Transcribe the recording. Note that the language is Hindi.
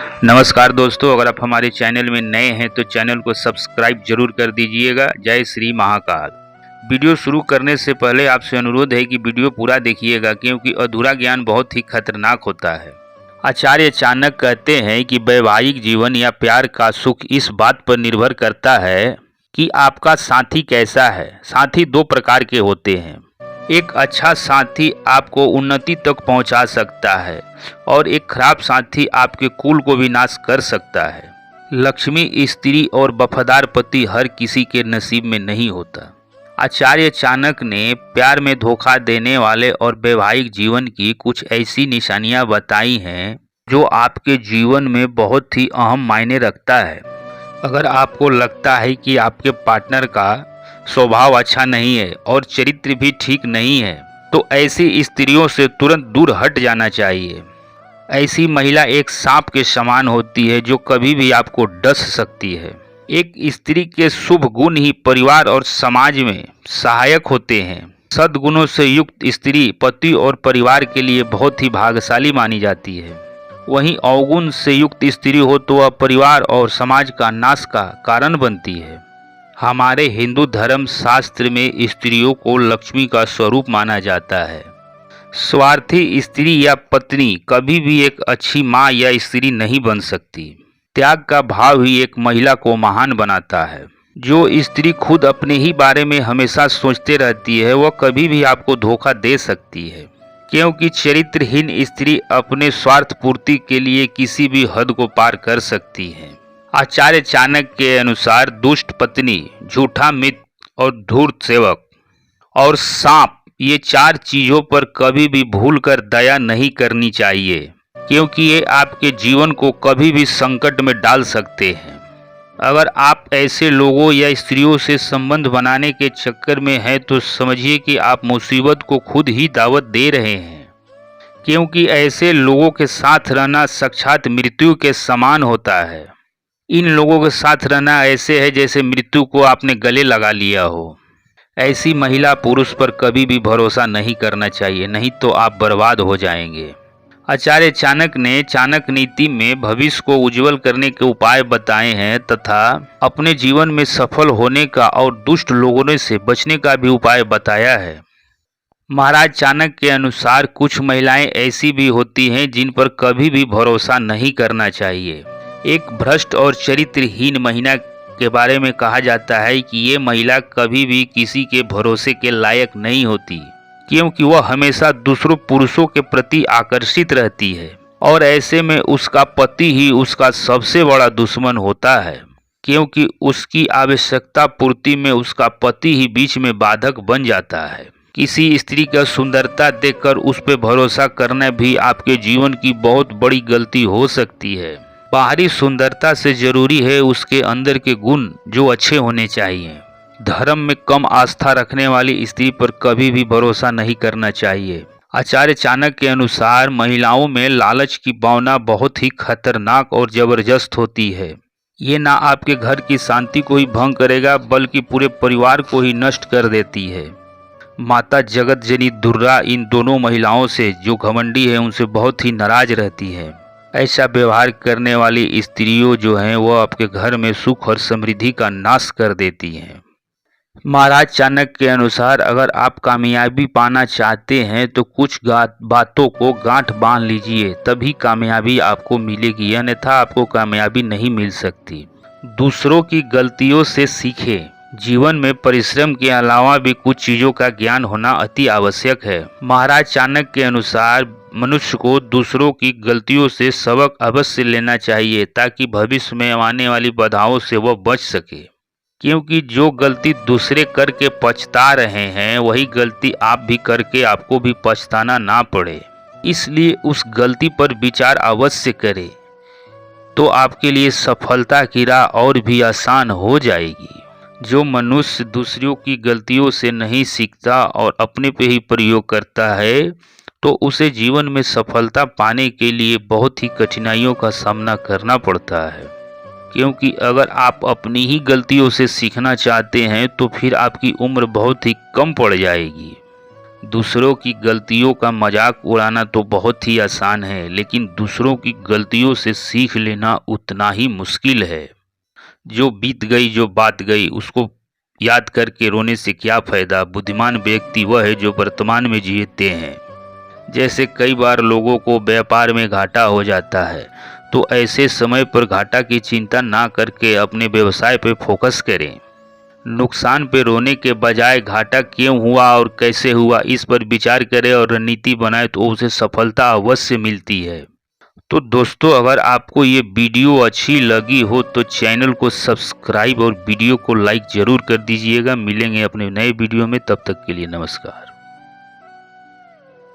नमस्कार दोस्तों, अगर आप हमारे चैनल में नए हैं तो चैनल को सब्सक्राइब जरूर कर दीजिएगा। जय श्री महाकाल। वीडियो शुरू करने से पहले आपसे अनुरोध है कि वीडियो पूरा देखिएगा, क्योंकि अधूरा ज्ञान बहुत ही खतरनाक होता है। आचार्य चाणक्य कहते हैं कि वैवाहिक जीवन या प्यार का सुख इस बात पर निर्भर करता है कि आपका साथी कैसा है। साथी दो प्रकार के होते हैं। एक अच्छा साथी आपको उन्नति तक पहुंचा सकता है और एक खराब साथी आपके कुल को भी नाश कर सकता है। लक्ष्मी स्त्री और वफादार पति हर किसी के नसीब में नहीं होता। आचार्य चाणक्य ने प्यार में धोखा देने वाले और वैवाहिक जीवन की कुछ ऐसी निशानियां बताई हैं जो आपके जीवन में बहुत ही अहम मायने रखता है। अगर आपको लगता है कि आपके पार्टनर का स्वभाव अच्छा नहीं है और चरित्र भी ठीक नहीं है, तो ऐसी स्त्रियों से तुरंत दूर हट जाना चाहिए। ऐसी महिला एक सांप के समान होती है जो कभी भी आपको डस सकती है। एक स्त्री के शुभ गुण ही परिवार और समाज में सहायक होते हैं। सद्गुणों से युक्त स्त्री पति और परिवार के लिए बहुत ही भाग्यशाली मानी जाती है। वहीं अवगुण से युक्त स्त्री हो तो वह परिवार और समाज का नाश का कारण बनती है। हमारे हिंदू धर्म शास्त्र में स्त्रियों को लक्ष्मी का स्वरूप माना जाता है। स्वार्थी स्त्री या पत्नी कभी भी एक अच्छी माँ या स्त्री नहीं बन सकती। त्याग का भाव ही एक महिला को महान बनाता है। जो स्त्री खुद अपने ही बारे में हमेशा सोचते रहती है, वह कभी भी आपको धोखा दे सकती है, क्योंकि चरित्रहीन स्त्री अपने स्वार्थ पूर्ति के लिए किसी भी हद को पार कर सकती है। आचार्य चाणक्य के अनुसार दुष्ट पत्नी, झूठा मित्र और धूर्त सेवक और सांप, ये चार चीजों पर कभी भी भूलकर दया नहीं करनी चाहिए, क्योंकि ये आपके जीवन को कभी भी संकट में डाल सकते हैं। अगर आप ऐसे लोगों या स्त्रियों से संबंध बनाने के चक्कर में हैं तो समझिए कि आप मुसीबत को खुद ही दावत दे रहे हैं, क्योंकि ऐसे लोगों के साथ रहना साक्षात मृत्यु के समान होता है। इन लोगों के साथ रहना ऐसे है जैसे मृत्यु को आपने गले लगा लिया हो। ऐसी महिला पुरुष पर कभी भी भरोसा नहीं करना चाहिए, नहीं तो आप बर्बाद हो जाएंगे। आचार्य चाणक्य ने चाणक्य नीति में भविष्य को उज्जवल करने के उपाय बताए हैं तथा अपने जीवन में सफल होने का और दुष्ट लोगों से बचने का भी उपाय बताया है। महाराज चाणक्य के अनुसार कुछ महिलाएं ऐसी भी होती हैं जिन पर कभी भी भरोसा नहीं करना चाहिए। एक भ्रष्ट और चरित्रहीन महिला के बारे में कहा जाता है कि ये महिला कभी भी किसी के भरोसे के लायक नहीं होती, क्योंकि वह हमेशा दूसरों पुरुषों के प्रति आकर्षित रहती है और ऐसे में उसका पति ही उसका सबसे बड़ा दुश्मन होता है, क्योंकि उसकी आवश्यकता पूर्ति में उसका पति ही बीच में बाधक बन जाता है। किसी स्त्री का सुंदरता देखकर उस पर भरोसा करना भी आपके जीवन की बहुत बड़ी गलती हो सकती है। बाहरी सुंदरता से जरूरी है उसके अंदर के गुण जो अच्छे होने चाहिए। धर्म में कम आस्था रखने वाली स्त्री पर कभी भी भरोसा नहीं करना चाहिए। आचार्य चाणक्य के अनुसार महिलाओं में लालच की भावना बहुत ही खतरनाक और जबरदस्त होती है। ये ना आपके घर की शांति को ही भंग करेगा, बल्कि पूरे परिवार को ही नष्ट कर देती है। माता जगत जननी दुर्गा इन दोनों महिलाओं से, जो घमंडी है, उनसे बहुत ही नाराज रहती है। ऐसा व्यवहार करने वाली स्त्रियों जो हैं वह आपके घर में सुख और समृद्धि का नाश कर देती हैं। महाराज चाणक्य के अनुसार अगर आप कामयाबी पाना चाहते हैं तो कुछ बातों को गांठ बांध लीजिए, तभी कामयाबी आपको मिलेगी, अन्यथा आपको कामयाबी नहीं मिल सकती। दूसरों की गलतियों से सीखें। जीवन में परिश्रम के अलावा भी कुछ चीजों का ज्ञान होना अति आवश्यक है। महाराज चाणक्य के अनुसार मनुष्य को दूसरों की गलतियों से सबक अवश्य लेना चाहिए, ताकि भविष्य में आने वाली बाधाओं से वह बच सके, क्योंकि जो गलती दूसरे करके पछता रहे हैं वही गलती आप भी करके आपको भी पछताना ना पड़े। इसलिए उस गलती पर विचार अवश्य करें, तो आपके लिए सफलता की राह और भी आसान हो जाएगी। जो मनुष्य दूसरों की गलतियों से नहीं सीखता और अपने पे ही प्रयोग करता है, तो उसे जीवन में सफलता पाने के लिए बहुत ही कठिनाइयों का सामना करना पड़ता है। क्योंकि अगर आप अपनी ही गलतियों से सीखना चाहते हैं तो फिर आपकी उम्र बहुत ही कम पड़ जाएगी। दूसरों की गलतियों का मजाक उड़ाना तो बहुत ही आसान है, लेकिन दूसरों की गलतियों से सीख लेना उतना ही मुश्किल है। जो बीत गई, जो बात गई, उसको याद करके रोने से क्या फायदा। बुद्धिमान व्यक्ति वह है जो वर्तमान में जीते हैं। जैसे कई बार लोगों को व्यापार में घाटा हो जाता है, तो ऐसे समय पर घाटा की चिंता ना करके अपने व्यवसाय पर फोकस करें। नुकसान पे रोने के बजाय घाटा क्यों हुआ और कैसे हुआ, इस पर विचार करें और रणनीति बनाए तो उसे सफलता अवश्य मिलती है। तो दोस्तों, अगर आपको ये वीडियो अच्छी लगी हो तो चैनल को सब्सक्राइब और वीडियो को लाइक जरूर कर दीजिएगा। मिलेंगे अपने नए वीडियो में, तब तक के लिए नमस्कार।